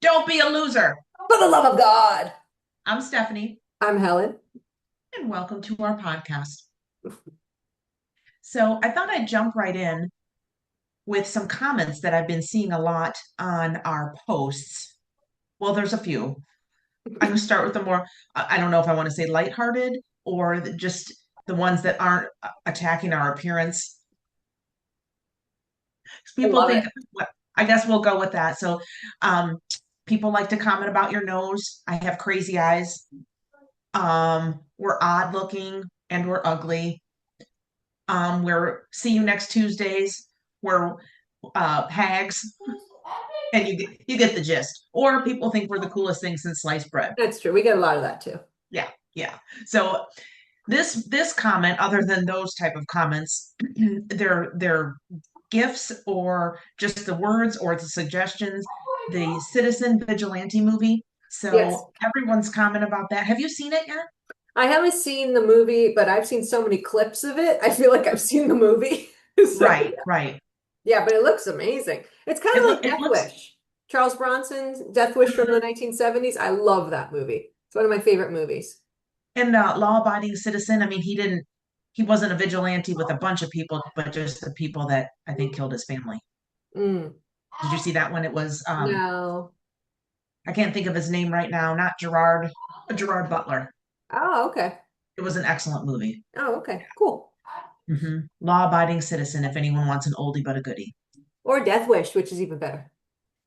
Don't be a loser. For the love of God. I'm Stephanie, I'm Helen. and welcome to our podcast. So, I thought I'd jump right in with some comments that I've been seeing a lot on our posts. Well, there's a few. I'm going to start with the more, I don't know if I want to say lighthearted or just the ones that aren't attacking our appearance. I People love it. think, well, I guess we'll go with that. So, um, people like to comment about your nose. I have crazy eyes. We're odd looking and we're ugly. We're see you next Tuesdays. We're hags, and you get the gist. Or people think we're the coolest thing since sliced bread. That's true. We get a lot of that too. Yeah, yeah. So this comment, other than those type of comments, they're gifts or just the words or the suggestions. The Citizen Vigilante movie. Yes. So everyone's comment about that. Have you seen it yet? I haven't seen the movie, but I've seen so many clips of it. I feel like I've seen the movie. So, Right, right. yeah, but it looks amazing. It's kind of like It Death looks Wish. Charles Bronson's Death Wish from the 1970s. I love that movie. It's one of my favorite movies. and law-abiding citizen. I mean, he wasn't a vigilante with a bunch of people, but just the people that I think killed his family. Mm. Did you see that one? It was No. I can't think of his name right now. Not Gerard Butler. Oh, okay. It was an excellent movie. Oh, okay. Cool. Law-abiding citizen. If anyone wants an oldie but a goodie, Or Death Wish, which is even better.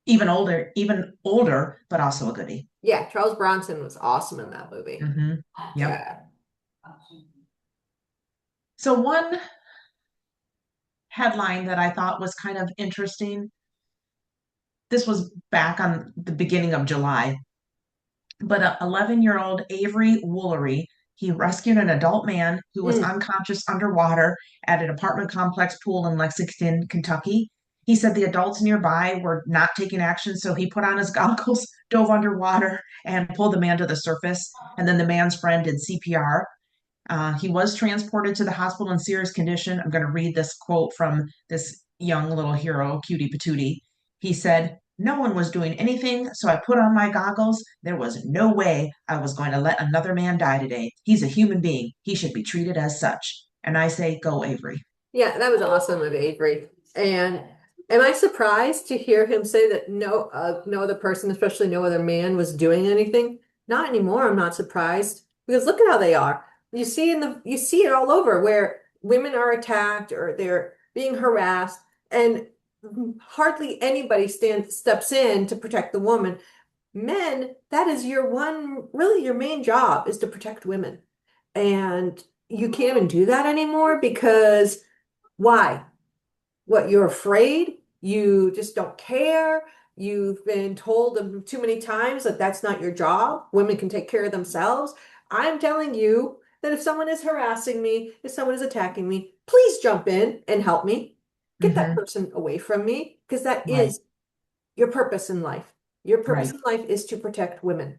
even older, but also a goodie. Yeah, Charles Bronson was awesome in that movie. Yep. Yeah. So one headline that I thought was kind of interesting. This was back on the beginning of July. But a 11-year-old Avory Woolery, he rescued an adult man who was Mm. unconscious underwater at an apartment complex pool in Lexington, Kentucky. He said the adults nearby were not taking action, so he put on his goggles, dove underwater, and pulled the man to the surface. And then the man's friend did CPR. He was transported to the hospital in serious condition. I'm going to read this quote from this young little hero, Cutie Patootie. He said, "No one was doing anything, so I put on my goggles. There was no way I was going to let another man die today. He's a human being. He should be treated as such." And I say, go Avery. Yeah, that was awesome of Avery. And am I surprised to hear him say that no other person, especially no other man, was doing anything? Not anymore. I'm not surprised because look at how they are. You see it all over where women are attacked or they're being harassed, and hardly anybody steps in to protect the woman. Men, that is really your main job is to protect women. And you can't even do that anymore because why? What, you're afraid? You just don't care? You've been told too many times that that's not your job. Women can take care of themselves. I'm telling you that if someone is harassing me, if someone is attacking me, please jump in and help me. Get that Mm-hmm. person away from me because that Right, is your purpose in life. Your purpose right. in life is to protect women.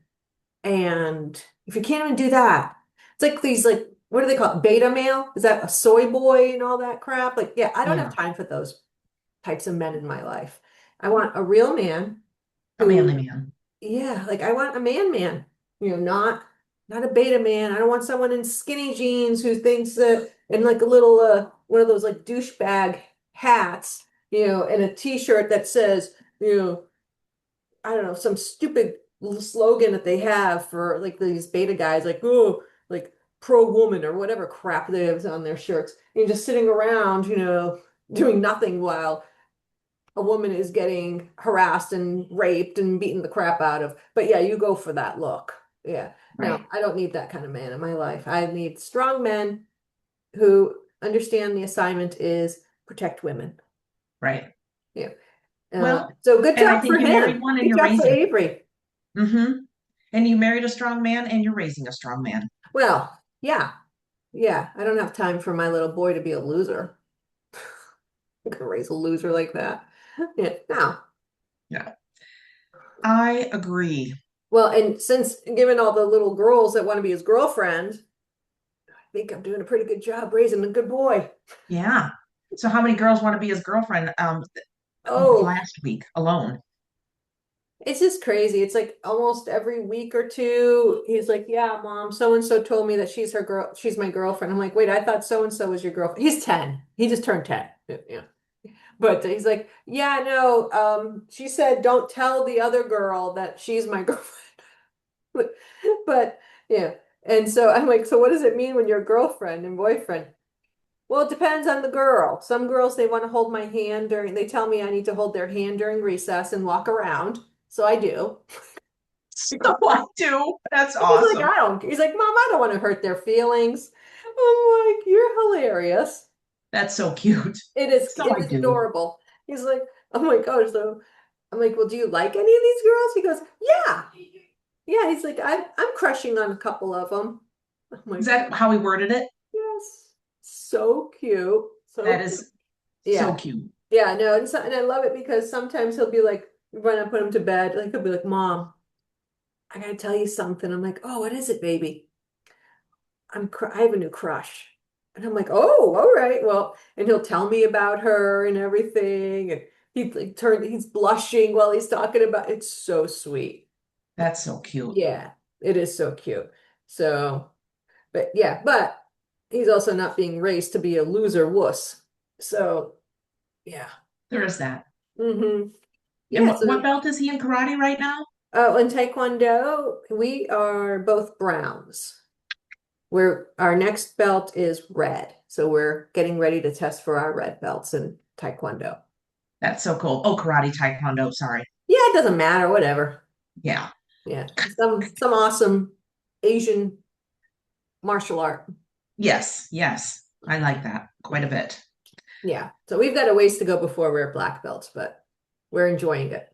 And if you can't even do that, it's like these like what do they call it? Beta male? Is that a soy boy and all that crap? Like, yeah, I don't have Yeah, time for those types of men in my life. I want a real man a manly who, man. yeah, like I want a man, not a beta man. I don't want someone in skinny jeans who thinks that and like a little one of those like douchebag hats, and a t-shirt that says, I don't know, some stupid little slogan that they have for like these beta guys, like, oh, like pro woman or whatever crap they have on their shirts. And you're just sitting around, doing nothing while a woman is getting harassed and raped and beaten the crap out of. But yeah, you go for that look. Yeah. No, Right, I don't need that kind of man in my life. I need strong men who understand the assignment is protect women. right. Yeah. Well, So good and I job for think you married him. one and Good you're job for raising. Avery. Mm-hmm. And you married a strong man and you're raising a strong man. Well, yeah, yeah. I don't have time for my little boy to be a loser. I'm gonna raise a loser like that. Yeah, no. Yeah, I agree. Well, and since given all the little girls that want to be his girlfriend, I think I'm doing a pretty good job raising a good boy. Yeah. So how many girls want to be his girlfriend Oh, last week alone? It's just crazy. It's like almost every week or two, he's like, "Yeah, mom, so and so told me that she's her girl, she's my girlfriend." I'm like, "Wait, I thought so and so was your girlfriend." He's 10. He just turned 10. Yeah. But he's like, "Yeah, no, she said don't tell the other girl that she's my girlfriend." But yeah. And so I'm like, "So what does it mean when you're girlfriend and boyfriend?" Well, it depends on the girl. Some girls, they want to hold my hand during, they tell me I need to hold their hand during recess and walk around. So I do. So I do. That's He's like, awesome. I don't, he's like, Mom, I don't want to hurt their feelings. I'm like, you're hilarious. That's so cute. So It I is do. adorable. He's like, oh my gosh. So I'm like, well, do you like any of these girls? He goes, yeah. Yeah. He's like, I'm crushing on a couple of them. I'm Is like, that how he worded it? yes. So cute. That So cute. is so Yeah. cute. Yeah. No. And so, and I love it because sometimes he'll be like, when I put him to bed, like he'll be like, Mom, I gotta tell you something. I'm like, oh, what is it, baby? I have a new crush. And I'm like, oh, all right. Well, and he'll tell me about her and everything. And he's blushing while he's talking about it's so sweet. That's so cute. Yeah, it is so cute. So, but yeah, but he's also not being raised to be a loser wuss. So, yeah. There is that. hmm And Yeah, what so belt is he in karate right now? in Taekwondo, we are both browns. Our next belt is red. So we're getting ready to test for our red belts in Taekwondo. That's so cool. Oh, karate, taekwondo. Sorry. Yeah, it doesn't matter, whatever. Yeah. Yeah. Some awesome Asian martial art. Yes. Yes. I like that quite a bit. Yeah. So we've got a ways to go before we're black belts, but we're enjoying it.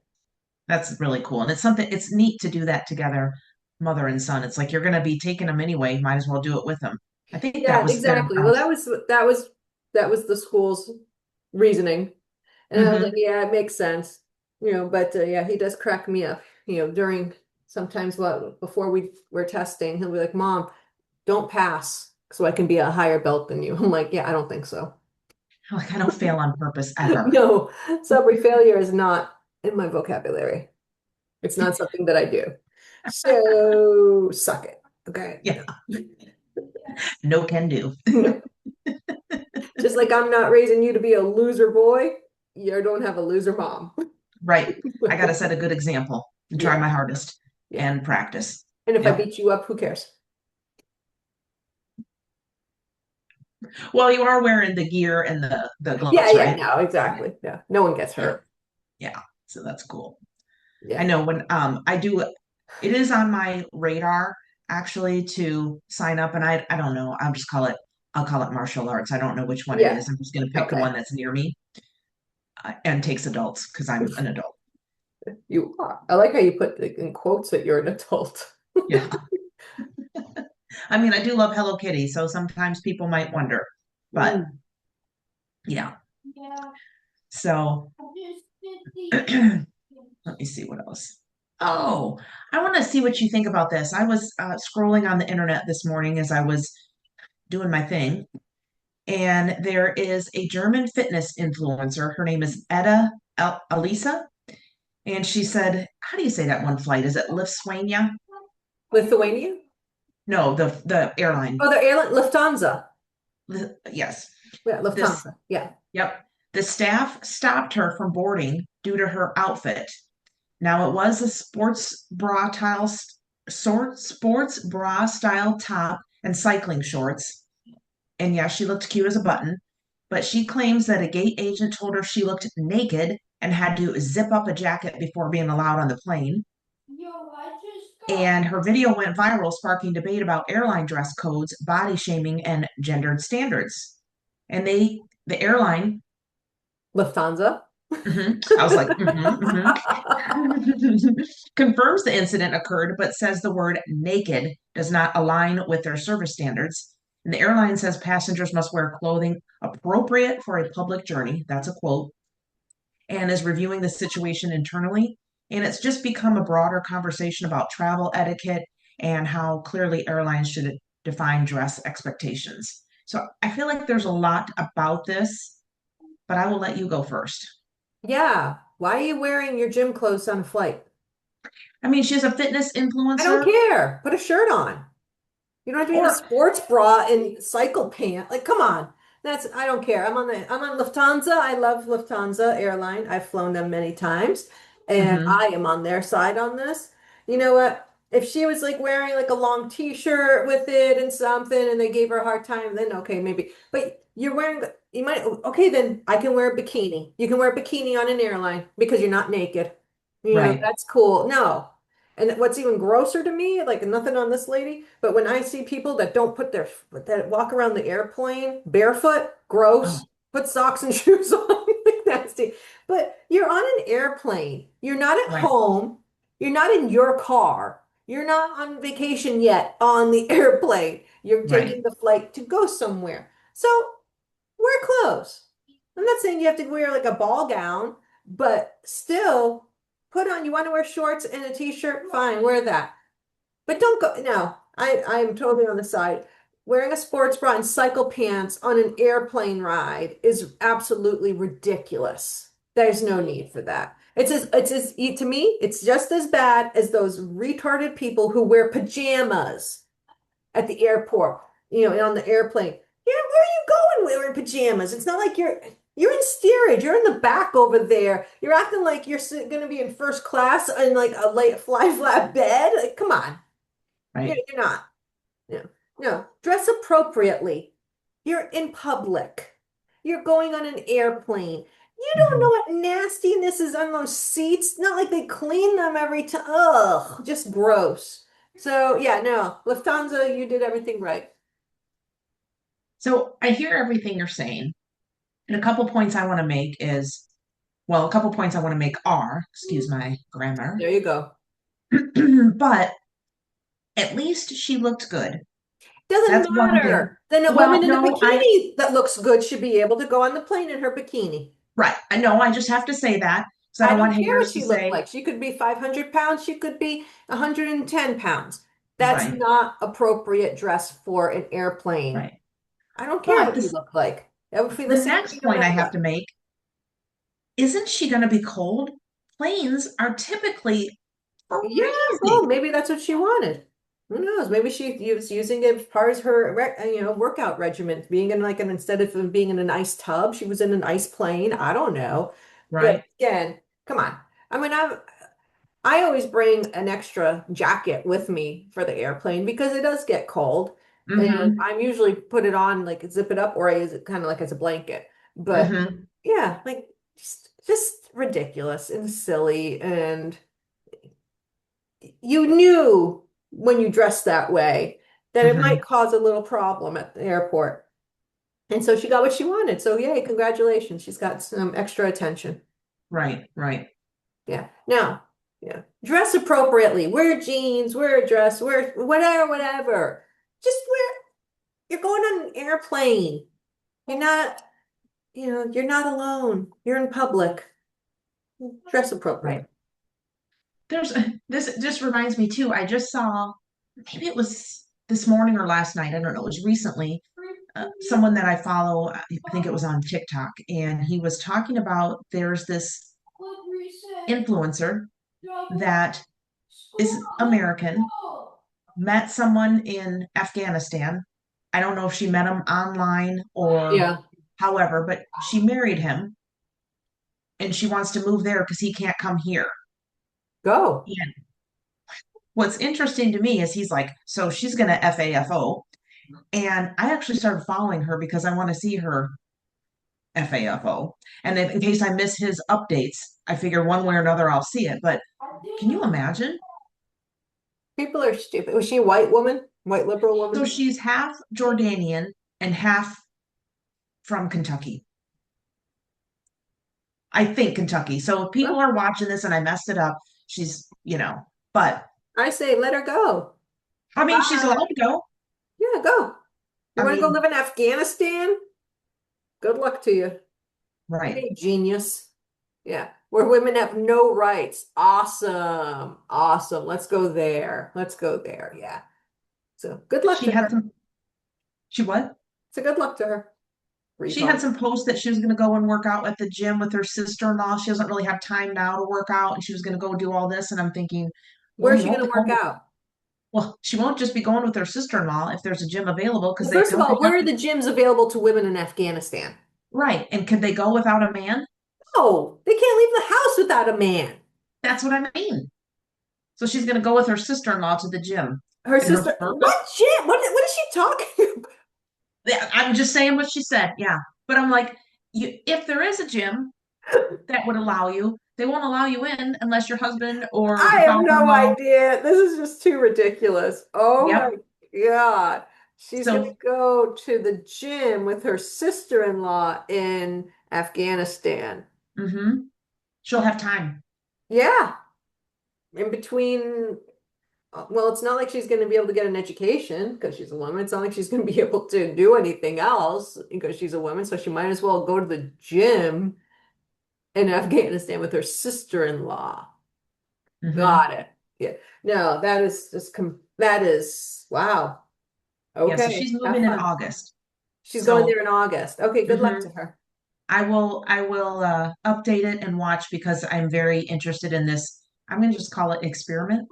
That's really cool. And it's something, it's neat to do that together, mother and son. It's like you're going to be taking them anyway. Might as well do it with them. I think that Yeah, was their, exactly. Well, that was the school's reasoning. And I was like, mhm. yeah, it makes sense. But yeah, he does crack me up, during sometimes before we're testing, he'll be like, Mom, don't pass so I can be a higher belt than you. I'm like, yeah, I don't think so. Like I don't fail on purpose ever. No, subway failure is not in my vocabulary. It's not something that I do. So suck it. Okay. Yeah. No can do. No. Just like I'm not raising you to be a loser boy, you don't have a loser mom. Right. I got to set a good example and try Yeah, my hardest yeah. and practice. And if I Yep. beat you up, who cares? Well, you are wearing the gear and the Yeah, gloves, yeah, right? no, exactly. Yeah. No one gets Yeah. hurt. Yeah. So that's cool. I Yeah. know when I do it is on my radar actually to sign up and I don't know. I'll call it martial arts. I don't know which one it Yeah. is. I'm just going to pick the Okay. one that's near me and takes adults because I'm an adult. You are. I like how you put in quotes that you're an adult. Yeah. I mean, I do love Hello Kitty, so sometimes people might wonder, but Mm. yeah. So let me see what else. Oh, I want to see what you think about this. I was scrolling on the internet this morning as I was doing my thing, and there is a German fitness influencer. Her name is Elisa, and she said, "How do you say that one flight? Is it Lithuania? Lithuania? No, the airline. Oh, the airline, Lufthansa. Yes, Yeah, this. Lufthansa. Yeah. Yep, the staff stopped her from boarding due to her outfit. Now it was a sports bra style top and cycling shorts. And yeah, she looked cute as a button, but she claims that a gate agent told her she looked naked and had to zip up a jacket before being allowed on the plane. And her video went viral, sparking debate about airline dress codes, body shaming, and gendered standards. And the airline, Lufthansa. I was like, confirms the incident occurred, but says the word naked does not align with their service standards. And the airline says passengers must wear clothing appropriate for a public journey. That's a quote. And is reviewing the situation internally. And it's just become a broader conversation about travel etiquette and how clearly airlines should define dress expectations. So I feel like there's a lot about this, but I will let you go first. Yeah. Why are you wearing your gym clothes on a flight? I mean, she's a fitness I don't influencer, care. Put a shirt on. You don't have to be in a or sports bra and cycle pant. Like, come on. I don't care. I'm on Lufthansa. I love Lufthansa airline. I've flown them many times and Mhm. I am on their side on this. You know what? If she was like wearing like a long t-shirt with it and something and they gave her a hard time, then okay, maybe. But you're wearing you might okay, then I can wear a bikini. You can wear a bikini on an airline because you're not naked. You know, Right. that's cool. No. And what's even grosser to me, like nothing on this lady, but when I see people that don't put their that walk around the airplane barefoot, Oh, gross, put socks and shoes on, like nasty. But you're on an airplane. You're not at right, home. You're not in your car. You're not on vacation yet on the airplane. You're right. taking the flight to go somewhere. So wear clothes. I'm not saying you have to wear like a ball gown, but still put on, you want to wear shorts and a t-shirt, fine, wear that. But don't go, no, I'm totally on the side. Wearing a sports bra and cycle pants on an airplane ride is absolutely ridiculous. There's no need for that. To me, it's just as bad as those retarded people who wear pajamas at the airport, on the airplane. Yeah, where are you going wearing pajamas? It's not like you're in steerage. You're in the back over there. You're acting like you're going to be in first class in like a late fly flat bed. Like, come on. Right. You're not. No, no. Dress appropriately. You're in public. You're going on an airplane. You don't know Mhm. what nastiness is on those seats. Not like they clean them every time. Ugh, just gross. So yeah, no, Lufthansa, you did everything right. So I hear everything you're saying. And a couple points I want to make is, well, a couple points I want to make are, excuse my grammar, There you go. but at least she looked good. Doesn't That's one thing. matter. Then a Well, woman in a no, I bikini that looks good should be able to go on the plane in her bikini. right. I know. I just have to say that because I I don't don't want care what haters to she looked say, like. She could be 500 pounds. She could be 110 pounds. That's right, not appropriate dress for an airplane. right. I don't care But what you this, look like. That would feel the the same next thing no point I matter have what. to make, isn't she going to be cold? Planes are typically Yeah, well, freezing. maybe that's what she wanted. Who knows? Maybe she was using it as part of her, workout regimen, being in like an instead of being in an ice tub, she was in an ice plane. I don't know, but Right. again, come on. I mean, I always bring an extra jacket with me for the airplane because it does get cold, and Mm-hmm. I'm usually put it on like zip it up or I use it kind of like as a blanket. But Mm-hmm. yeah, like just ridiculous and silly and you knew when you dressed that way that it Mm-hmm. might cause a little problem at the airport. And so she got what she wanted. So yay, congratulations. She's got some extra attention. Right. Right. Yeah. Now, yeah. Dress appropriately. Wear jeans, wear a dress, wear whatever, whatever. Just wear, you're going on an airplane. You're not, you're not alone. You're in public. Dress appropriately. Right. There's this just reminds me too. I just saw, maybe it was this morning or last night. I don't know. It was recently. Someone that I follow, I think it was on TikTok, and he was talking about there's this influencer that is American, met someone in Afghanistan. I don't know if she met him online or Yeah. however, but she married him and she wants to move there because he can't come here. Go. And what's interesting to me is he's like, so she's going to FAFO. And I actually started following her because I want to see her FAFO. And if, in case I miss his updates, I figure one way or another I'll see it. But can you imagine? People are stupid. Was she a white woman? White liberal So woman? she's half Jordanian and half from Kentucky. I think Kentucky. So if people Well, are watching this and I messed it up, but I say let her go. I mean, she's allowed Bye. to go. Yeah, go. You I want to go mean, live in Afghanistan? Good luck to you. right. Hey, genius. Yeah, where women have no rights. Awesome. Awesome. Let's go there. Let's go there. Yeah. So good luck She to had her. some, she what? So good luck to her. She had refund. some posts that she was going to go and work out at the gym with her sister-in-law. She doesn't really have time now to work out, and she was going to go do all this. And I'm thinking, well, Where's you she won't going be to work going. out? Well, she won't just be going with her sister-in-law if there's a gym available because Well, they first of don't they all, have where are to, the gyms available to women in Afghanistan? right. And could they go without a man? Oh, they can't leave the house without a man. That's what I mean. So she's going to go with her sister-in-law to the gym Her in her sister, burqa. what gym? What is she talking about? Yeah, I'm just saying what she said. Yeah. But I'm like, if there is a gym that would allow you, they won't allow you in unless your husband or I your have no father-in-law. idea. This is just too ridiculous. Oh my Yep. God. She's going to So go to the gym with her sister-in-law in Afghanistan. mhm. She'll have time. Yeah, in between. Well, it's not like she's going to be able to get an education because she's a woman. It's not like she's going to be able to do anything else because she's a woman. So she might as well go to the gym in Afghanistan with her sister-in-law. Hmm. Got it. Yeah. No, that is just that is wow. Yeah, so Okay, she's have moving in fun. August. She's going So there in August. Okay, good luck to mhm. her. I will update it and watch because I'm very interested in this. I'm gonna just call it experiment.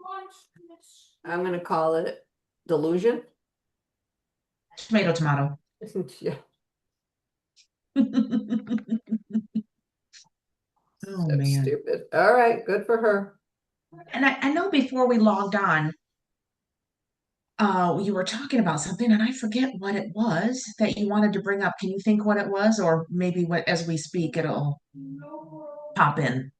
I'm going to call it delusion. Tomato, tomato. Yeah, Oh so man. stupid. All right, good for her. And I know before we logged on, you were talking about something and I forget what it was that you wanted to bring up. Can you think what it was? Or maybe what as we speak it'll pop in.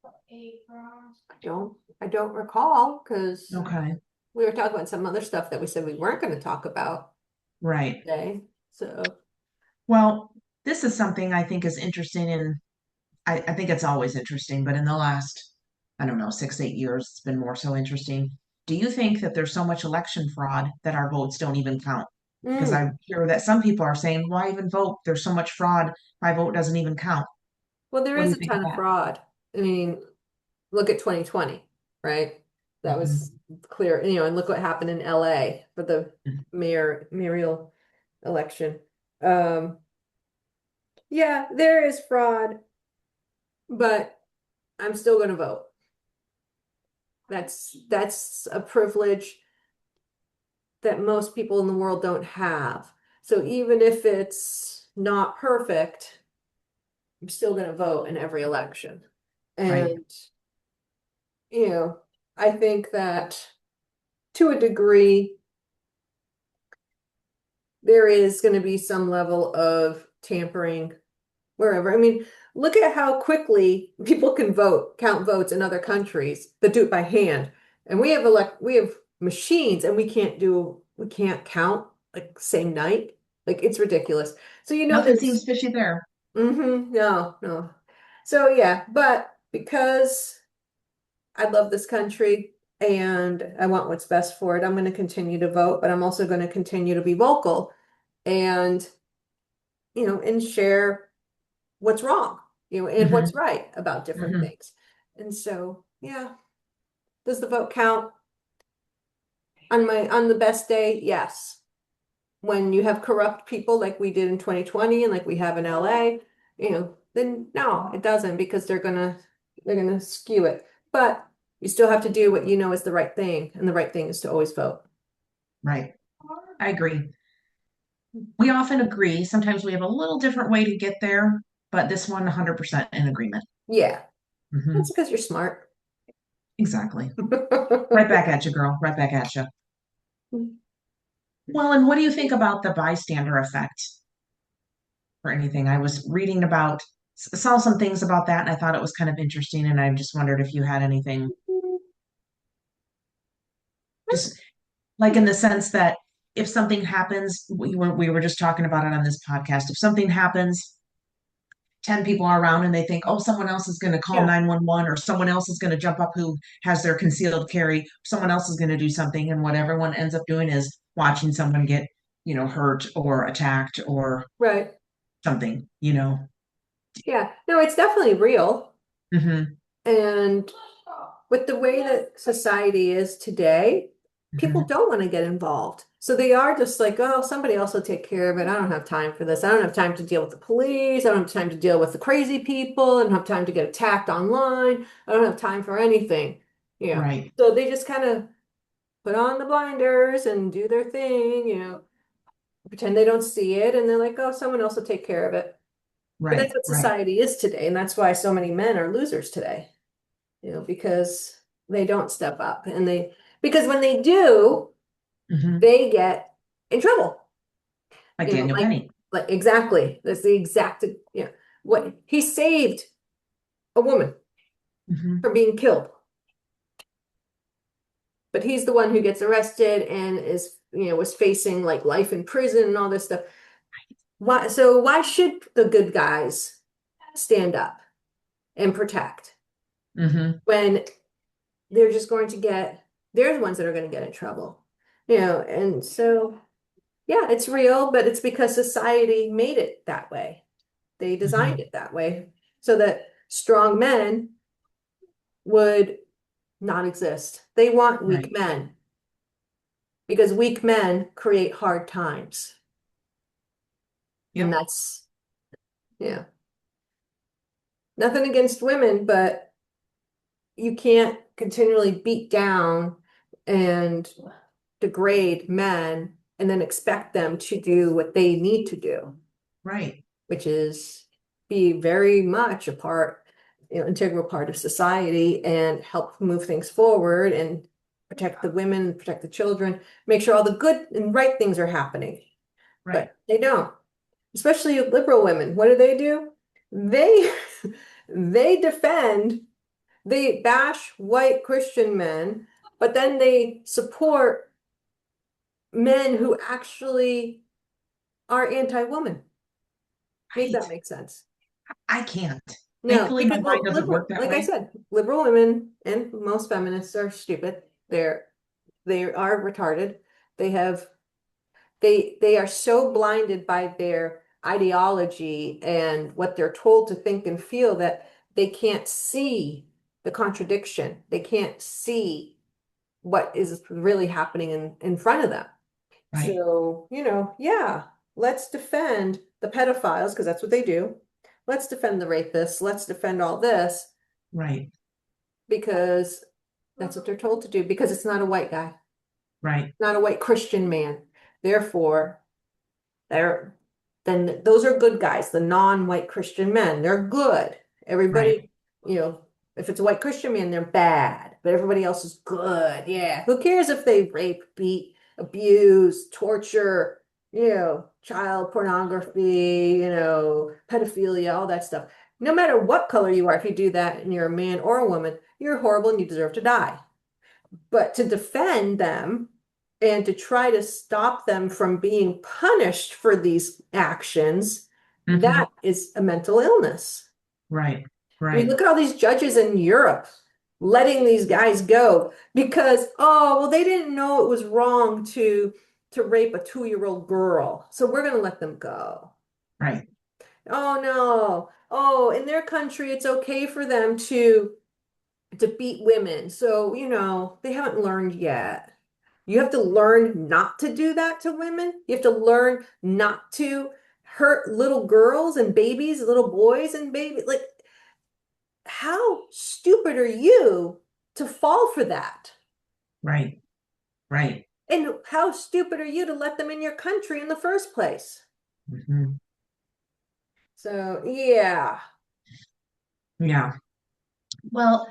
I don't recall because Okay. we were talking about some other stuff that we said we weren't going to talk about Right. today. So, Well, this is something I think is interesting and I think it's always interesting, but in the last, I don't know, 6, 8 years, it's been more so interesting. Do you think that there's so much election fraud that our votes don't even count? Because mm. I hear that some people are saying, why even vote? There's so much fraud, my vote doesn't even count. Well, there What do is you a think of ton of that? fraud. I mean, look at 2020, right? That was Hmm. clear, and look what happened in LA for the mayoral election. Um, yeah, there is fraud, but I'm still going to vote. That's a privilege that most people in the world don't have. So even if it's not perfect, I'm still going to vote in every election. Right. And, you know, I think that to a degree, there is going to be some level of tampering wherever. I mean, look at how quickly people can count votes in other countries that do it by hand. And we have machines and we can't count like same night. Like it's ridiculous. So Nothing there's seems fishy there. no, no. So yeah, but because I love this country and I want what's best for it, I'm going to continue to vote, but I'm also going to continue to be vocal and and share what's wrong, and what's Hmm. right about different Hmm. things. And so, yeah, does the vote count on the best day? Yes. When you have corrupt people like we did in 2020 and like we have in LA, then no, it doesn't because they're gonna skew it. But you still have to do what you know is the right thing, and the right thing is to always vote. Right. I agree. We often agree. Sometimes we have a little different way to get there, but this one 100% in agreement. Yeah, that's Hmm. because you're smart. Exactly. Right back at you, girl. Right back at you. Well, and what do you think about the bystander effect or anything? I was reading about, saw some things about that, and I thought it was kind of interesting, and I just wondered if you had anything, just like in the sense that if something happens, we were just talking about it on this podcast. If something happens, 10 people are around and they think, oh, someone else is going to call Yeah, 911 or someone else is going to jump up who has their concealed carry, someone else is going to do something, and what everyone ends up doing is watching someone get, hurt or attacked or right. something. Yeah, no, it's definitely real. Hmm. And with the way that society is today, people Hmm. don't want to get involved. So they are just like, oh, somebody else will take care of it. I don't have time for this. I don't have time to deal with the police. I don't have time to deal with the crazy people. I don't have time to get attacked online. I don't have time for anything. Yeah. Right, So they just kind of put on the blinders and do their thing, pretend they don't see it. And they're like, oh, someone else will take care of it. But that's right, what right. society is today. And that's why so many men are losers today, because they don't step up because when they do, Hmm. they get in trouble. Like You know, Daniel like Penny. like exactly. That's the exact, what he saved a woman Hmm. from being killed, but he's the one who gets arrested and was facing like life in prison and all this stuff. Why should the good guys stand up and protect Hmm. when they're just going to they're the ones that are going to get in trouble? And so yeah, it's real, but it's because society made it that way. They designed Hmm. it that way so that strong men would not exist. They want weak Right. men because weak men create hard times. And Yep. that's, yeah, nothing against women, but you can't continually beat down and degrade men and then expect them to do what they need to do, Right. which is be very much a part, integral part of society and help move things forward and protect the women, protect the children, make sure all the good and right things are happening. Right. But they don't, especially liberal women. What do? They they defend, they bash white Christian men, but then they support men who actually are anti-woman. Make Right. that make sense? I can't. No, Thankfully, my because mind doesn't work liberal, that like I way. said, liberal women and most feminists are stupid. They are retarded. They have they are so blinded by their ideology and what they're told to think and feel that they can't see the contradiction. They can't see what is really happening in front of them. Right. So, yeah, let's defend the pedophiles because that's what they do. Let's defend the rapists. Let's defend all this Right. because that's what they're told to do because it's not a white guy, Right. not a white Christian man. Therefore, they're then those are good guys, the non-white Christian men. They're good. Right. Everybody, if it's a white Christian man, they're bad, but everybody else is good. Yeah. Who cares if they rape, beat, abuse, torture, child pornography, pedophilia, all that stuff. No matter what color you are, if you do that and you're a man or a woman, you're horrible and you deserve to die. But to defend them and to try to stop them from being punished for these actions, Hmm. that is a mental illness. Right. I mean, Right. look at all these judges in Europe letting these guys go because, oh, well, they didn't know it was wrong to rape a 2-year-old girl. So we're going to let them go. Right. Oh no. Oh, in their country, it's okay for them to beat women. So, they haven't learned yet. You have to learn not to do that to women. You have to learn not to hurt little girls and babies, little boys and babies. Like, how stupid are you to fall for that? Right. Right. And how stupid are you to let them in your country in the first place? Hmm. So, yeah. Yeah. Well,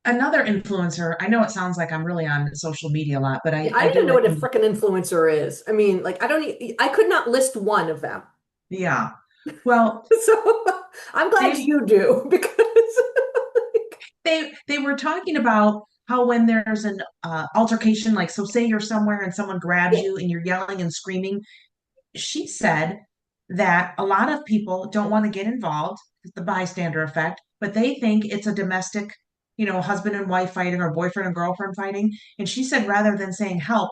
another influencer, I know it sounds like I'm really on social media a lot, but Yeah, I, I I don't do even know like what a them. freaking influencer is. I mean, like, I could not list one of them. Yeah. Well, So I'm glad they you do because they were talking about how when there's an altercation, like so say you're somewhere and someone grabs yeah. you and you're yelling and screaming, she said that a lot of people don't want to get involved, the bystander effect, but they think it's a domestic, husband and wife fighting or boyfriend and girlfriend fighting. And she said rather than saying help,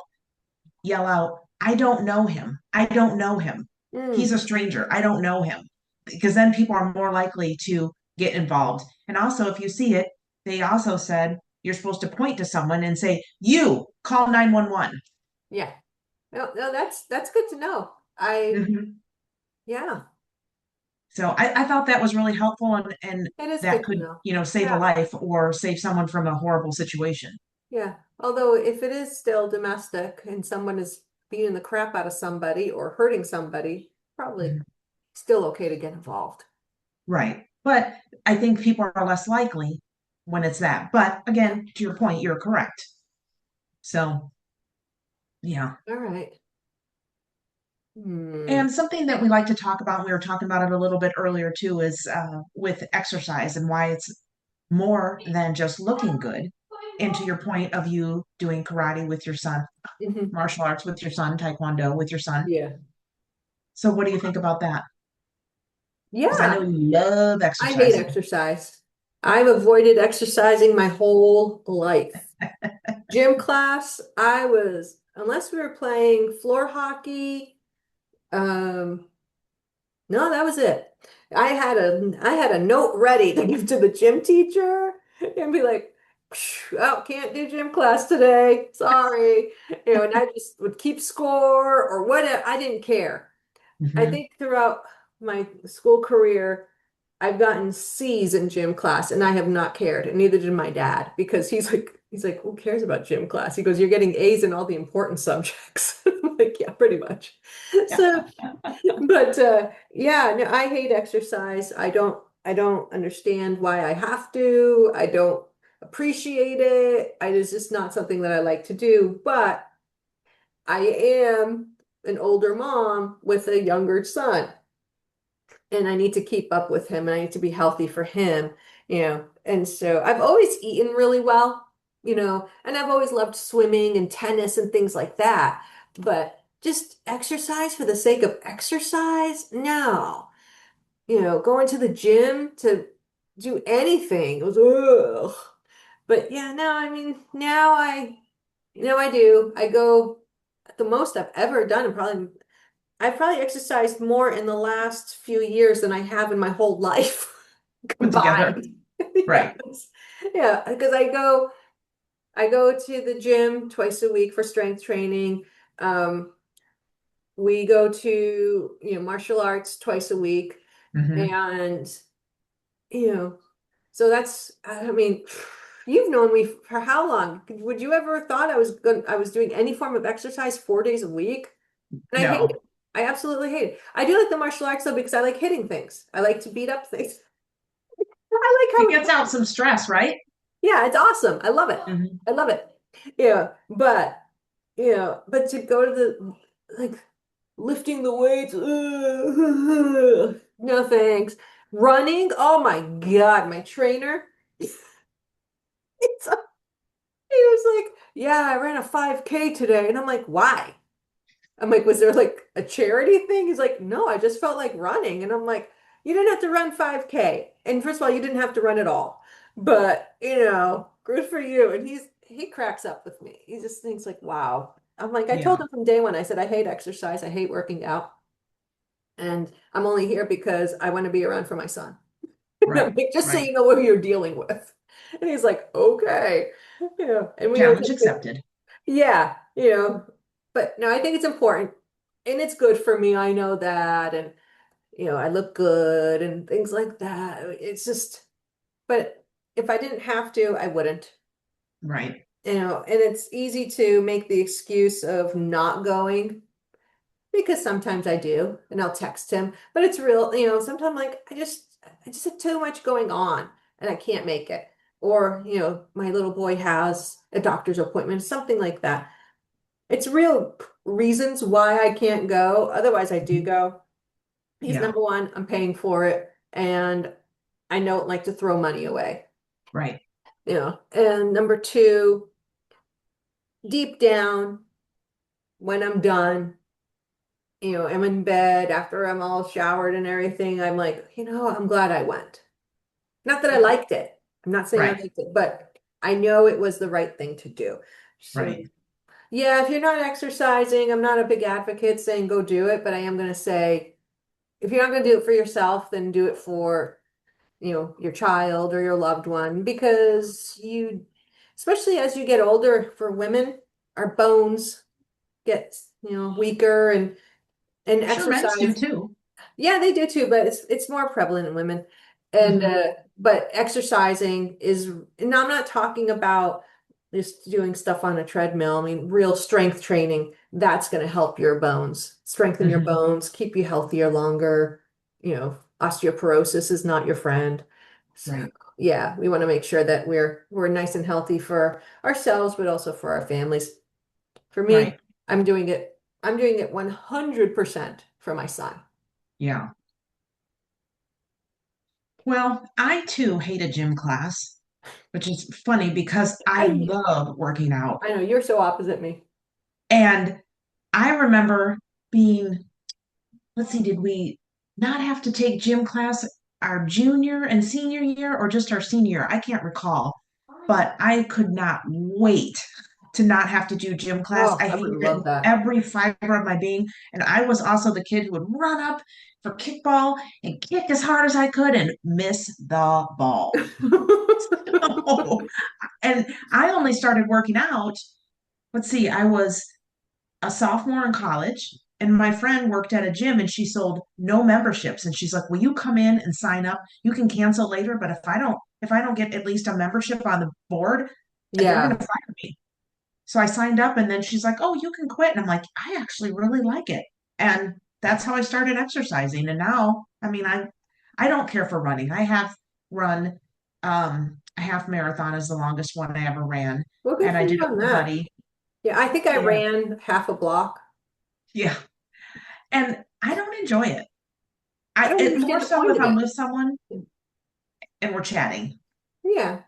yell out, I don't know him. I don't know him. He's Mm. a stranger. I don't know him. Because then people are more likely to get involved. And also, if you see it, they also said You're supposed to point to someone and say, you call 911. Yeah. No, no, that's good to know. Mhm. Yeah, So I thought that was really helpful, and it is that good to could, know. save a Yeah, life or save someone from a horrible situation. yeah. Although if it is still domestic and someone is beating the crap out of somebody or hurting somebody, probably Mhm. still okay to get involved. Right. But I think people are less likely when it's that. But again, to your point, you're correct. So, yeah. All right. Hmm. And something that we like to talk about, we were talking about it a little bit earlier too, is with exercise and why it's more than just looking good. And to your point of you doing karate with your son, Mhm. martial arts with your son, taekwondo with your son. Yeah. So, what do you think about that? Because I Yeah, know you love I hate exercising. exercise. I've avoided exercising my whole life. Gym class, unless we were playing floor hockey, um, no, that was it. I had a note ready to give to the gym teacher and be like, oh, can't do gym class today. Sorry. And I just would keep score or whatever. I didn't care. I Hmm. think throughout my school career, I've gotten C's in gym class and I have not cared, and neither did my dad because he's like, who cares about gym class? He goes, you're getting A's in all the important subjects. I'm like, yeah, pretty much. So, but yeah, no, I hate exercise. I don't understand why I have to. I don't appreciate it. It's just not something that I like to do, but I am an older mom with a younger son, and I need to keep up with him and I need to be healthy for him. And so I've always eaten really well, and I've always loved swimming and tennis and things like that. But just exercise for the sake of exercise? No. Going to the gym to do anything was ugh. But yeah, no, I mean, now I do. I go the most I've ever done, and I've probably exercised more in the last few years than I have in my whole life Put together. combined. Right. Yes. Yeah, because I go to the gym twice a week for strength training. Um, we go to, martial arts twice a week. Hmm. And, you know, so I mean, you've known me for how long? Would you ever thought I was doing any form of exercise 4 days a week? And I hate No. it. I absolutely hate it. I do like the martial arts though because I like hitting things. I like to beat up things. I It like gets how, out some stress, right? yeah, it's awesome. I love it. Hmm. I love it. Yeah, but to go to the like lifting the weights, no thanks. Running, oh my God, my trainer, it's, he was like, yeah, I ran a 5K today. And I'm like, why? I'm like, was there like a charity thing? He's like, no, I just felt like running. And I'm like, you didn't have to run 5K. And first of all, you didn't have to run at all. But, good for you. And he cracks up with me. He just thinks like, wow. I'm like, I told Yeah. him from day one, I said, I hate exercise. I hate working out. And I'm only here because I want to be around for my son. I'm Right. like, just so Right. you know what you're dealing with. And he's like, okay. And we always Challenge have good. accepted. Yeah, but no, I think it's important and it's good for me. I know that. And, I look good and things like that. It's just, but if I didn't have to, I wouldn't, Right. and it's easy to make the excuse of not going because sometimes I do and I'll text him, but it's real, sometimes like I just have too much going on and I can't make it. Or, my little boy has a doctor's appointment, something like that. It's real reasons why I can't go. Otherwise, I do Mhm. go. He's Yeah. number one. I'm paying for it. And I don't like to throw money away. Right. And number two, deep down, when I'm done, I'm in bed after I'm all showered and everything. I'm like, I'm glad I went. Not that I liked it. I'm not saying I Right. liked it, but I know it was the right thing to do. So Right. yeah, if you're not exercising, I'm not a big advocate saying go do it, but I am going to say if you're not going to do it for yourself, then do it for, your child or your loved one because especially as you get older for women, our bones get, weaker and I'm sure men's do exercise. too. Yeah, they do too, but it's more prevalent in women. And Hmm. but exercising is, and I'm not talking about just doing stuff on a treadmill. I mean, real strength training, that's going to help your bones, strengthen your Hmm. bones, keep you healthier longer. Osteoporosis is not your friend. So, Right, yeah, we want to make sure that we're nice and healthy for ourselves, but also for our families. For me, right. I'm doing it 100% for my son. Yeah. Well, I too hate a gym class, which is funny because I I love working out. I know you're so opposite me. And I remember being, let's see, did we not have to take gym class our junior and senior year or just our senior year? I can't recall, but I could not wait to not have to do gym class. Oh, I I would hated it love with that. every fiber of my being. And I was also the kid who would run up for kickball and kick as hard as I could and miss the ball. And I only started working out. Let's see, I was a sophomore in college, and my friend worked at a gym and she sold no memberships. And she's like, "Will you come in and sign up? You can cancel later, but if I don't get at least a membership on the board, they're gonna Yeah. fire me." So I signed up, and then she's like, "Oh, you can quit." And I'm like, "I actually really like it." And that's how I started exercising. And now, I mean, I don't care for running. I have run a half marathon is the longest one I ever ran. Well, good And for I you did it on with a that. buddy. Yeah, I think I Yeah. ran half a block. Yeah. And I don't enjoy it. I don't It more understand the so point if of I'm it. with someone and we're chatting, Yeah.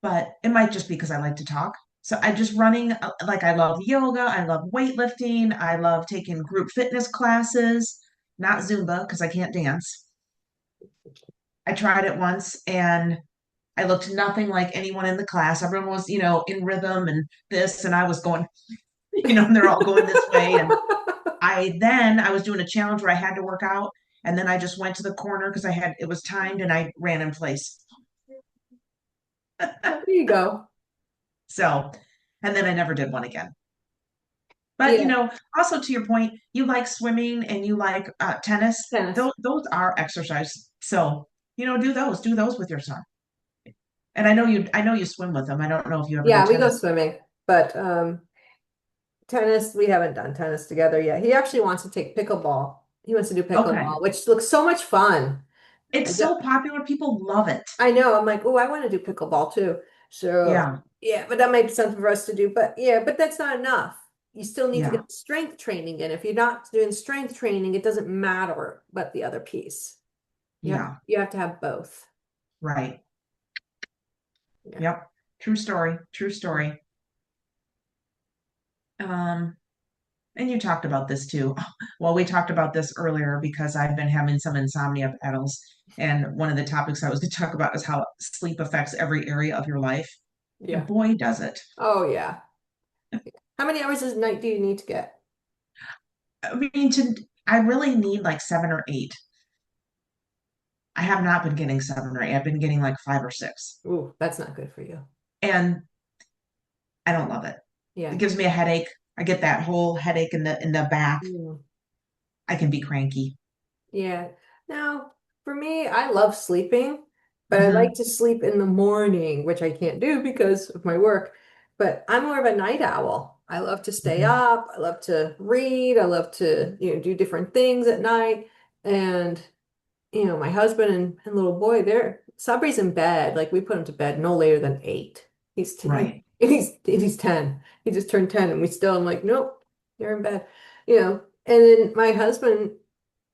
but it might just be because I like to talk. So I just running, like I love yoga, I love weightlifting, I love taking group fitness classes, not Zumba because I can't dance. I tried it once and I looked nothing like anyone in the class. Everyone was, in rhythm and this, and I was going, and they're all going this way. And I was doing a challenge where I had to work out, and then I just went to the corner because it was timed, and I ran in place. There you go. So, and then I never did one again. But Yeah. also to your point, you like swimming and you like tennis. Tennis. Those are exercise. So, do those with your son. And I know you swim with them. I don't know if you ever did Yeah, we go tennis. swimming, but tennis, we haven't done tennis together yet. He actually wants to take pickleball. He wants to do Okay. pickleball, which looks so much fun. I It's don't, so popular. People love it. I know. I'm like, oh, I want to do pickleball too. So Yeah. yeah, but that might be something for us to do. But yeah, but that's not enough. You still need to Yeah. get strength training in. If you're not doing strength training, it doesn't matter but the other piece. You have Yeah. you have to have both. Right. Yeah. Yep. True story. True story. Um, and you talked about this too. Well, we talked about this earlier because I've been having some insomnia battles. And one of the topics I was going to talk about is how sleep affects every area of your life. And Yeah. boy, does it. Oh yeah. How many hours a night do you need to get? I mean, I really need like 7 or 8. I have not been getting 7 or 8. I've been getting like 5 or 6. Ooh, that's not good for you. And I don't love it. It Yeah. gives me a headache. I get that whole headache in the back. Mm. I can be cranky. Yeah. Now, for me, I love sleeping, but I like Hmm. to sleep in the morning, which I can't do because of my work. But I'm more of a night owl. I love to stay Hmm. up. I love to read. I love to, do different things at night. And, my husband and little boy, Sabri's in bed. Like we put him to bed no later than 8. He's t Right. he's 10. He just turned 10 and I'm like, nope, you're in bed. And then my husband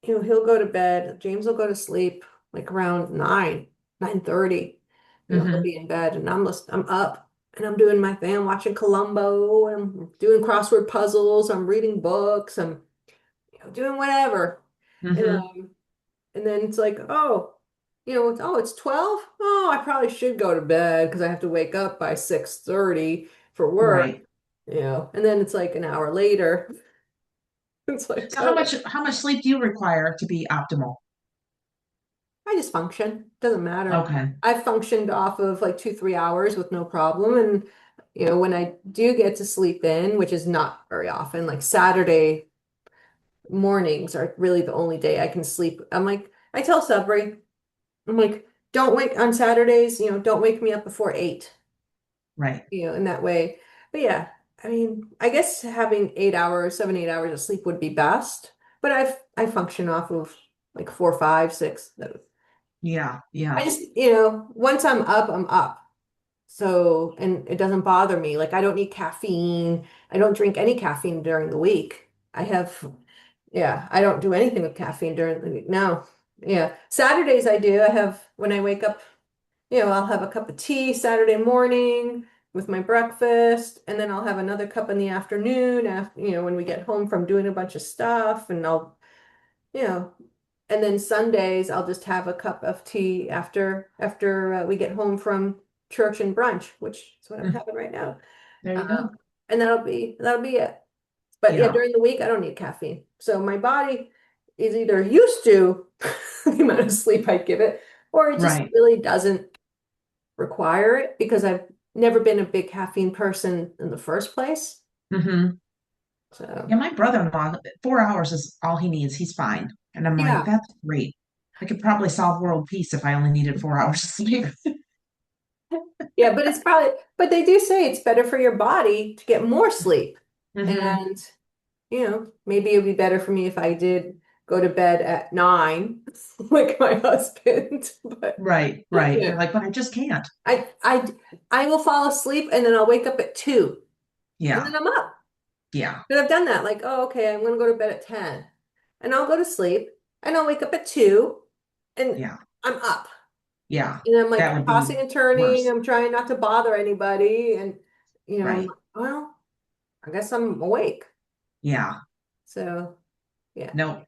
he'll go to bed. James will go to sleep like around 9:30. He'll Hmm. be in bed and I'm up and I'm doing my thing. I'm watching Columbo and I'm doing crossword puzzles. I'm reading books. I'm, doing whatever. And, Hmm. and then it's like, oh, it's 12. Oh, I probably should go to bed because I have to wake up by 6:30 for work. Right. And then it's like an hour later. It's like, So how oh, much how much sleep do you require to be optimal? I just function. Doesn't matter. Okay. I've functioned off of like 2, 3 hours with no problem. And, when I do get to sleep in, which is not very often, like Saturday mornings are really the only day I can sleep. I tell Sabri, I'm like, don't wake on Saturdays, don't wake me up before 8, Right. in that way. But yeah, I mean, I guess having 8 hours, 7, 8 hours of sleep would be best. But I function off of like 4, 5, 6. Yeah. I Yeah. just, once I'm up, I'm up. So, and it doesn't bother me. Like I don't need caffeine. I don't drink any caffeine during the week. Yeah, I don't do anything with caffeine during the week. No. Yeah. Saturdays I do. I have, when I wake up, I'll have a cup of tea Saturday morning with my breakfast, and then I'll have another cup in the afternoon after, when we get home from doing a bunch of stuff, and you know, and then Sundays I'll just have a cup of tea after we get home from church and brunch, which is what I'm Mm, having right now. there you Um, go. and that'll be it. But yeah, Yeah. during the week I don't need caffeine. So my body is either used to the amount of sleep I give it, or it just Right. really doesn't require it because I've never been a big caffeine person in the first place. Hmm. So Yeah, my brother-in-law, 4 hours is all he needs. He's fine. And I'm like, yeah, that's great. I could probably solve world peace if I only needed 4 hours of sleep. yeah, but they do say it's better for your body to get more sleep. Hmm. And, maybe it'd be better for me if I did go to bed at 9, like my husband. But Right, right. You're yeah, like, but I just can't. I, I, I will fall asleep and then I'll wake up at 2 and Yeah, then I'm up. yeah, And I've done that. Like, oh, okay, I'm gonna go to bed at 10 and I'll go to sleep and I'll wake up at 2 and yeah, I'm up. yeah. And I'm That like would tossing be and turning. worse. I'm trying not to bother anybody. And, I'm Right. like, well, I guess I'm awake. Yeah. So, yeah. No.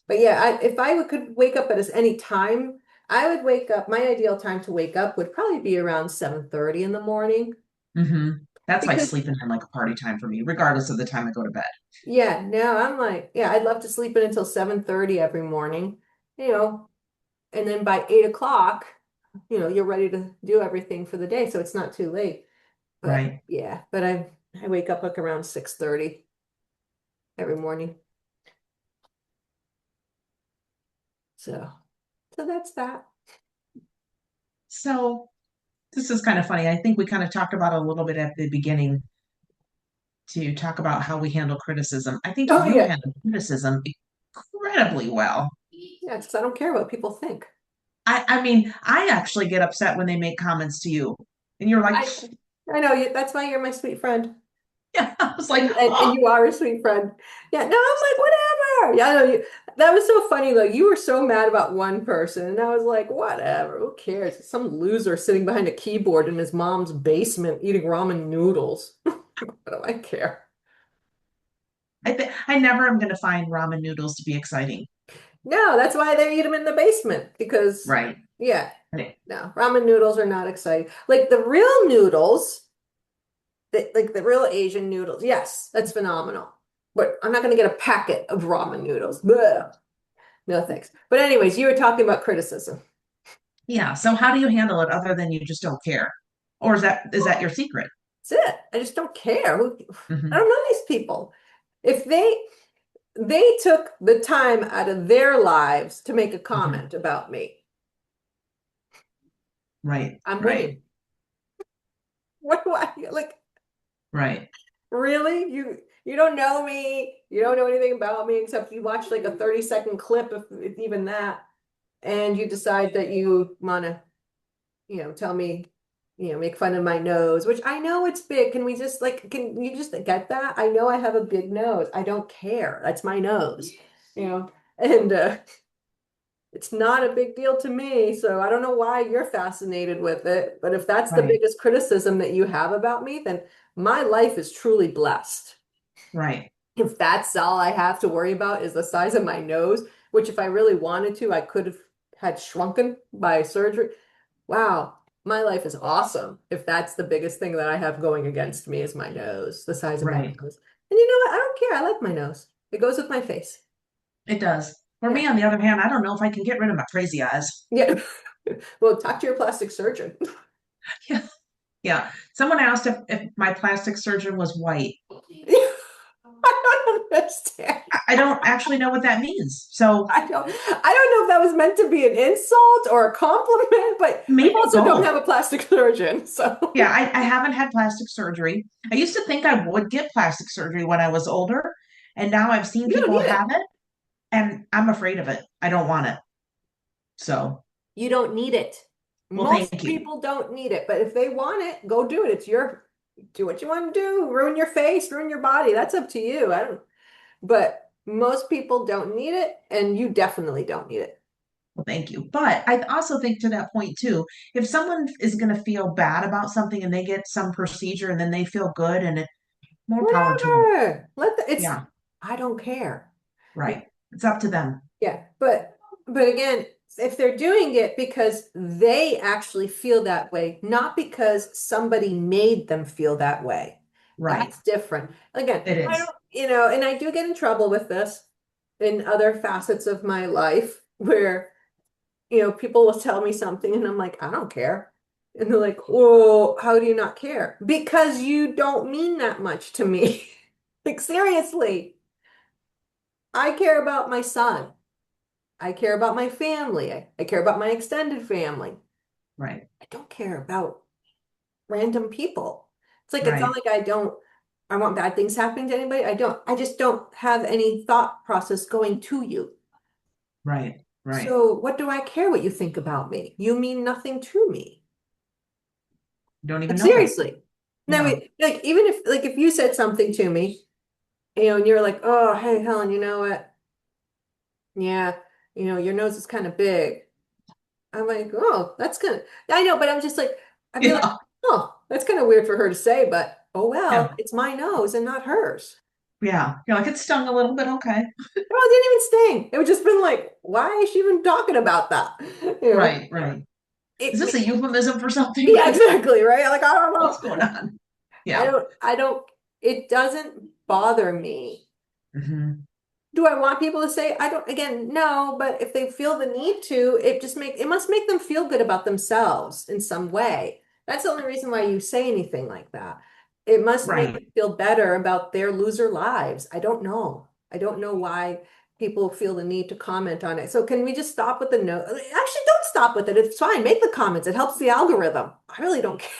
But yeah, if I could wake up at any time, I would wake up. My ideal time to wake up would probably be around 7:30 in the morning. Hmm. That's like Because, sleeping in like a party time for me, regardless of the time I go to bed. yeah, now I'm like, yeah, I'd love to sleep in until 7:30 every morning, you know, and then by 8 o'clock, you're ready to do everything for the day. So it's not too late. But Right. yeah, but I wake up like around 6:30 every morning. So that's that. So this is kind of funny. I think we kind of talked about it a little bit at the beginning to talk about how we handle criticism. I think Oh you yeah. handle criticism incredibly well. Yeah, because I don't care what people think. I mean, I actually get upset when they make comments to you, and you're like, I I know you, that's why you're my sweet friend. yeah, I was like, And oh, you are a sweet friend. Yeah, no, I'm like, whatever. Yeah, I know you. That was so funny. Like, you were so mad about one person, and I was like, whatever, who cares? Some loser sitting behind a keyboard in his mom's basement eating ramen noodles. What do I care? I never am going to find ramen noodles to be exciting. No, that's why they eat them in the basement because, Right. yeah, Right. no, ramen noodles are not exciting. Like the real noodles, like the real Asian noodles, yes, that's phenomenal. But I'm not going to get a packet of ramen noodles. Blech. No thanks. But anyways, you were talking about criticism. Yeah. So how do you handle it other than you just don't care? Or is that your secret? That's it. I just don't care. I Hmm. don't know these people. If they took the time out of their lives to make a Hmm. comment about me, Right. I'm Right. winning. What do I like? Right. Really? You don't know me. You don't know anything about me except you watched like a 30-second clip, if even that, and you decide that you want to, tell me, make fun of my nose, which I know it's big. Can we just can you just get that? I know I have a big nose. I don't care. That's my nose, and it's not a big deal to me. So I don't know why you're fascinated with it. But if that's the Right. biggest criticism that you have about me, then my life is truly blessed. Right. If that's all I have to worry about is the size of my nose, which if I really wanted to, I could have had shrunken by surgery. Wow, my life is awesome. If that's the biggest thing that I have going against me is my nose, the size of my Right. nose. And you know what? I don't care. I like my nose. It goes with my face. It does. For Yeah. me, on the other hand, I don't know if I can get rid of my crazy eyes. Yeah. Well, talk to your plastic surgeon. Yeah. Yeah. Someone asked if my plastic surgeon was white. I don't understand. I don't actually know what that means. So I don't know if that was meant to be an insult or a compliment, but we maybe also don't both. have a plastic surgeon, so Yeah, I haven't had plastic surgery. I used to think I would get plastic surgery when I was older, and now I've seen you don't people need have it. it, and I'm afraid of it. I don't want it. So, You don't need it. well, Most thank you. people don't need it, but if they want it, go do it. It's your do what you want to do. Ruin your face, ruin your body. That's up to you. I don't, but most people don't need it, and you definitely don't need it. Well, thank you. But I also think to that point too, if someone is going to feel bad about something and they get some procedure and then they feel good and it, more power to them. Whatever. It's Yeah, I don't care. right. It's up to them. Yeah, but again, if they're doing it because they actually feel that way, not because somebody made them feel that way, Right. that's different. Again, It I is. don't, and I do get in trouble with this in other facets of my life where, people will tell me something and I'm like, I don't care. And they're like, "Whoa, how do you not care?" Because you don't mean that much to me. Like, seriously, I care about my son. I care about my family. I care about my extended family. Right. I don't care about random people. It's not Right. like I want bad things happening to anybody. I just don't have any thought process going to you. Right. Right. So what do I care what you think about me? You mean nothing to me. Don't even Like, know me. seriously. No, Yeah. like, even if you said something to me, and you're like, "Oh, hey, Helen, you know what? Yeah, your nose is kind of big." I'm like, "Oh, that's kind of," I know, but I'm just like, I'd be like, Yeah. "Oh, that's kind of weird for her to say, but oh well, Yeah. it's my nose and not hers." Yeah. You're like, it stung a little bit. Okay. No, it didn't even sting. It would just been like, why is she even talking about that? You know, Right. Right. Is it, this a euphemism for something? yeah, exactly, right? Like, I don't What's know. going on? Yeah. I don't, it doesn't bother me. Hmm. Do I want people to say, I don't, again, no, but if they feel the need to, it must make them feel good about themselves in some way. That's the only reason why you say anything like that. It must make Right. them feel better about their loser lives. I don't know. I don't know why people feel the need to comment on it. So can we just stop with the no? Actually, don't stop with it. It's fine. Make the comments. It helps the algorithm. I really don't care.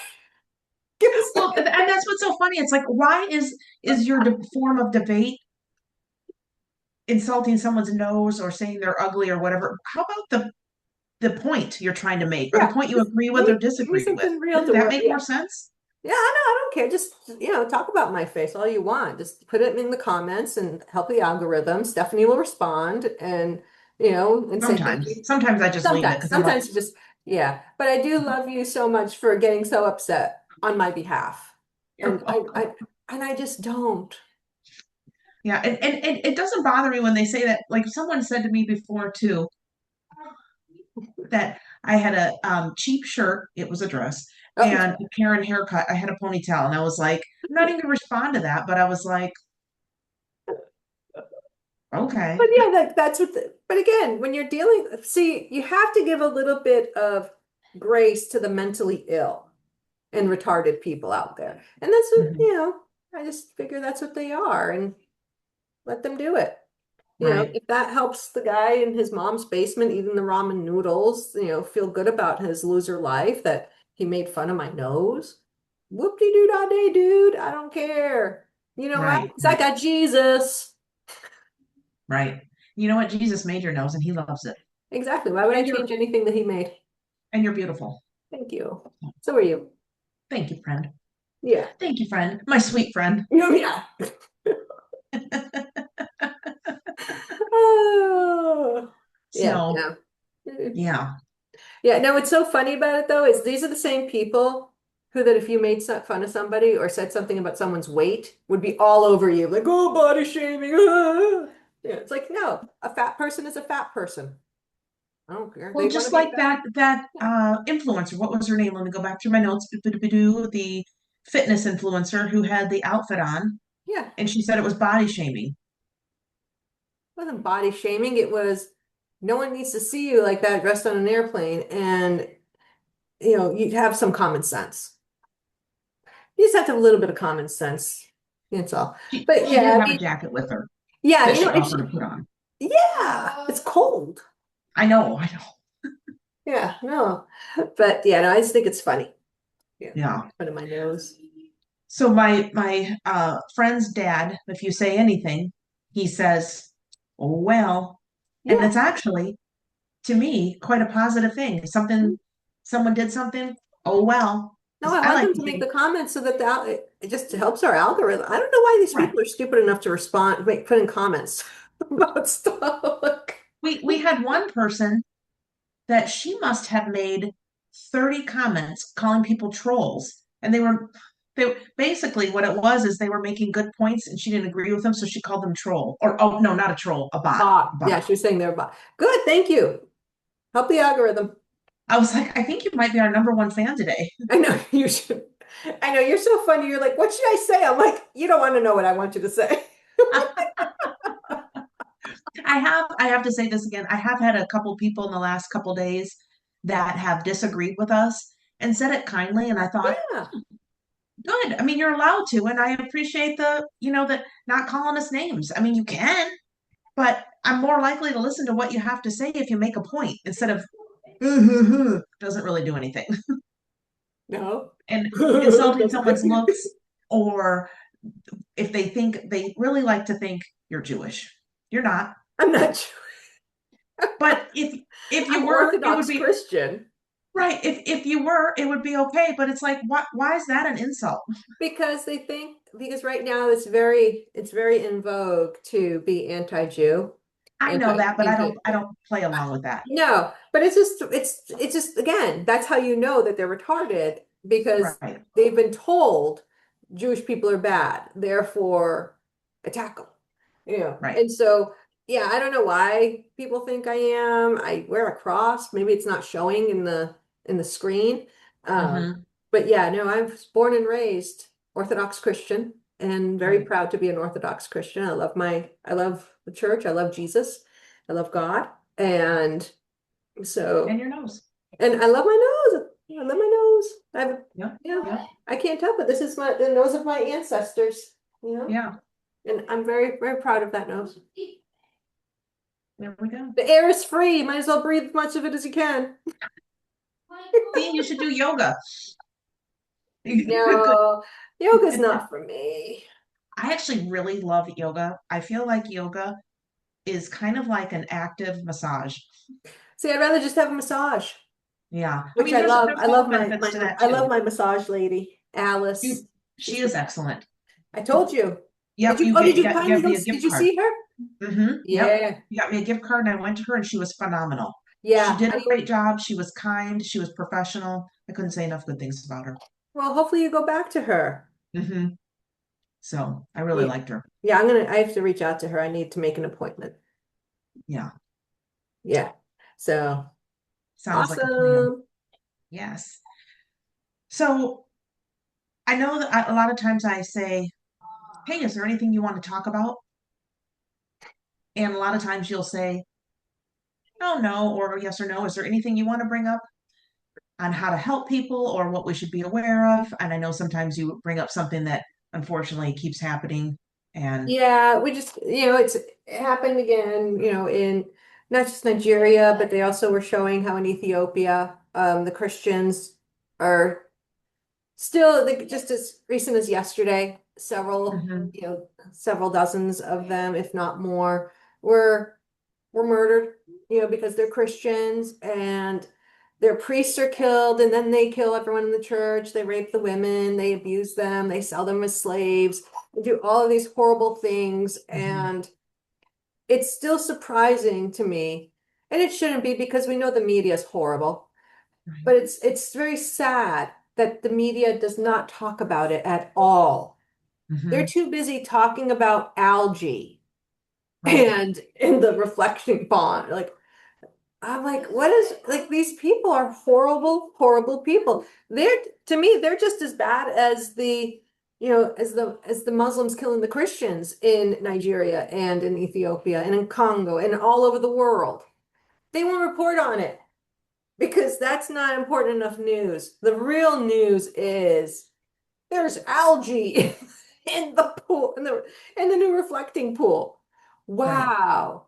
Give a Well, second. and that's what's so funny. It's like, why is your form of debate insulting someone's nose or saying they're ugly or whatever? How about the point you're trying to make or the Yeah, point you just agree with or give me disagree with? something real Wouldn't to that work. make Yeah. more sense? Yeah, I don't care. Just, talk about my face all you want. Just put it in the comments and help the algorithm. Stephanie will respond and say thank Sometimes. you. Sometimes I just leave it Sometimes, because I'm like, sometimes you just, yeah. But I do love you so much for getting so upset on my behalf. you're And welcome. I just don't. Yeah, and it doesn't bother me when they say that. Like someone said to me before too, that I had a cheap shirt, it was a dress, Oh, and a Karen haircut. I had a ponytail, and I was like, I'm not even gonna respond to that, but I was like, but okay, yeah, that's but again, when you're dealing, see, you have to give a little bit of grace to the mentally ill and retarded people out there. And that's what, mhm, I just figure that's what they are and let them do it. right, If that helps the guy in his mom's basement eating the ramen noodles, feel good about his loser life that he made fun of my nose. Whoop-de-doo-dah-day, dude. I don't care. You know why? right, Because I right, got Jesus. right. You know what? Jesus made your nose, and He loves it, Exactly. Why would I and change anything that he made? you're beautiful. Thank you. So are you. Thank you, friend. Yeah. Thank you, friend. My sweet friend. Yeah. Oh. Yeah. So, Yeah. yeah. Yeah, no, what's so funny about it though is these are the same people who that if you made fun of somebody or said something about someone's weight would be all over you, like, oh, body shaming. Ah. Yeah, it's like, no, a fat person is a fat person. I don't care. Well, They want to just be like fat. that Yeah. influencer. What was her name? Let me go back through my notes. The fitness influencer who had the outfit on, Yeah. and she said it was body shaming. wasn't body shaming. It was no one needs to see you like that dressed on an airplane. And, you have some common sense. You just have to have a little bit of common sense. That's all. But She did yeah, I have a mean, jacket with her yeah, that she offered to put on. yeah, it's cold. I know. Yeah, no. But yeah, no, I just think it's funny. Yeah, Yeah. front of my nose. So my friend's dad, if you say anything, he says, "Oh well," and Yeah. it's actually to me quite a positive thing. Someone did something. Oh well, No, because I I want like them to to make the think, comments so that it just helps our algorithm. I don't know why these right. people are stupid enough to respond, put in comments about stuff. Like, We had one person that she must have made 30 comments calling people trolls, and they basically what it was is they were making good points and she didn't agree with them, so she called them troll. Or oh no, not a troll, a bot. bot. A bot. Yeah, she was saying they're bot. Good, thank you. Help the algorithm. I was like, I think you might be our number one fan today. I know you should. I know you're so funny. You're like, what should I say? I'm like, you don't want to know what I want you to say. I have to say this again. I have had a couple people in the last couple days that have disagreed with us and said it kindly, and I thought, Yeah. good. I mean, you're allowed to, and I appreciate that not calling us names. I mean, you can, but I'm more likely to listen to what you have to say if you make a point instead of doesn't really do anything. No. And insulting Doesn't someone's do. looks, or if they really like to think you're Jewish. You're not. I'm not sure. But if you I'm were, it would Orthodox be Christian. right. If you were, it would be okay. But it's like, why is that an insult? Because they think because right now it's very in vogue to be anti-Jew, I know anti that, but anti I don't play along with that. no, but it's just again, that's how you know that they're retarded because Right. they've been told Jewish people are bad, therefore attack them. Right. And so yeah, I don't know why people think I am. I wear a cross. Maybe it's not showing in the screen. Um, Hmm. but yeah, no, I was born and raised Orthodox Christian and very Right. proud to be an Orthodox Christian. I love the church. I love Jesus. I love God. And And so, your nose. and I love my nose. I love my nose. Yeah. Yeah, Yeah. I can't help it. This is the nose of my ancestors, you know, Yeah. and I'm very, very proud of that nose. There we go. The air is free. Might as well breathe as much of it as you can. See, you should do yoga. Good. No, yoga's not for me. I actually really love yoga. I feel like yoga is kind of like an active massage. See, I'd rather just have a massage, Yeah. I which mean, I love. there's I health love my benefits my to that I love too. my massage lady, Alice. She She's is excellent. I told you. Did Yep, you? Oh, did you you finally got go? me a Did gift you card. see her? Yep. Yeah, You got me a gift card and I went to her and she was phenomenal. She yeah. did a great job. She was kind. She was professional. I couldn't say enough good things about her. Well, hopefully you go back to her. Hmm. So I really Yeah, liked her. yeah. I have to reach out to her. I need to make an appointment. Yeah. Yeah. So Sounds like a plan. awesome. Yes. So I know that a lot of times I say, hey, is there anything you want to talk about? And a lot of times you'll say, oh, no, or yes or no. Is there anything you want to bring up on how to help people or what we should be aware of? And I know sometimes you bring up something that unfortunately keeps happening. And Yeah, we just, it happened again, in not just Nigeria, but they also were showing how in Ethiopia, the Christians are still, like, just as recent as yesterday, mhm, several dozens of them, if not more, were were murdered, because they're Christians and their priests are killed, and then they kill everyone in the church. They rape the women, they abuse them, they sell them as slaves, they do all of these horrible things. mhm, And it's still surprising to me, and it shouldn't be because we know the media is horrible, right, but it's very sad that the media does not talk about it at all. They're mhm, too busy talking about algae right, and in the reflection pond. Like, I'm like, what is like these people are horrible, horrible people. To me, they're just as bad as the as the Muslims killing the Christians in Nigeria and in Ethiopia and in Congo and all over the world. They won't report on it because that's not important enough news. The real news is there's algae in the pool, in the new reflecting pool. Right. Wow.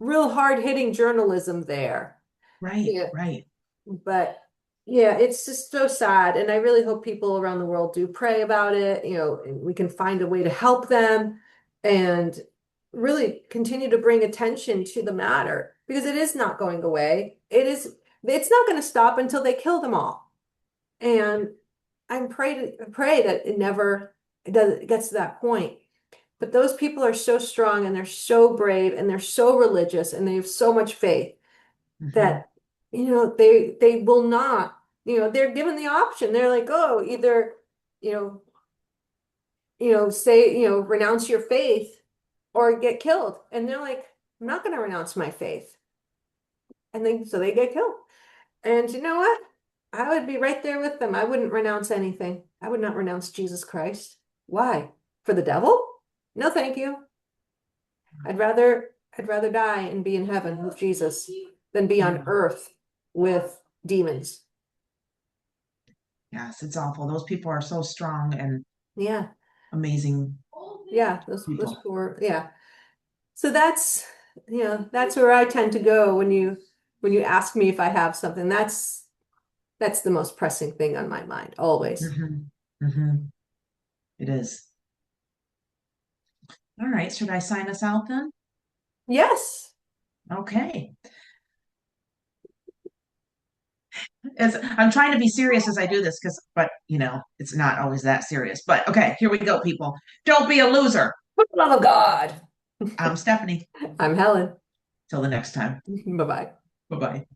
Real hard-hitting journalism there. Right. Yeah. Right. But yeah, it's just so sad. And I really hope people around the world do pray about it. And we can find a way to help them and really continue to bring attention to the matter because it is not going away. It's not going to stop until they kill them all. And I pray that it gets to that point. But those people are so strong and they're so brave and they're so religious and they have so much faith Hmm. that they will not, they're given the option. They're like, oh, either you know say, renounce your faith or get killed. And they're like, I'm not going to renounce my faith. And then so they get killed. And you know what? I would be right there with them. I wouldn't renounce anything. I would not renounce Jesus Christ. Why? For the devil? No, thank you. I'd rather die and be in heaven with Jesus than be on Yeah. earth with demons. Yes, it's awful. Those people are so strong and Yeah. amazing Yeah. Those people. poor, yeah. So that's where I tend to go when you ask me if I have something. That's the most pressing thing on my mind, always. Hmm. Hmm. It is. All right. Should I sign us out then? Yes. Okay. I'm trying to be serious as I do this but it's not always that serious. But okay, here we go, people. Don't be a loser. For the love of God. I'm Stephanie. I'm Helen. Till the next time. Bye-bye. Bye bye.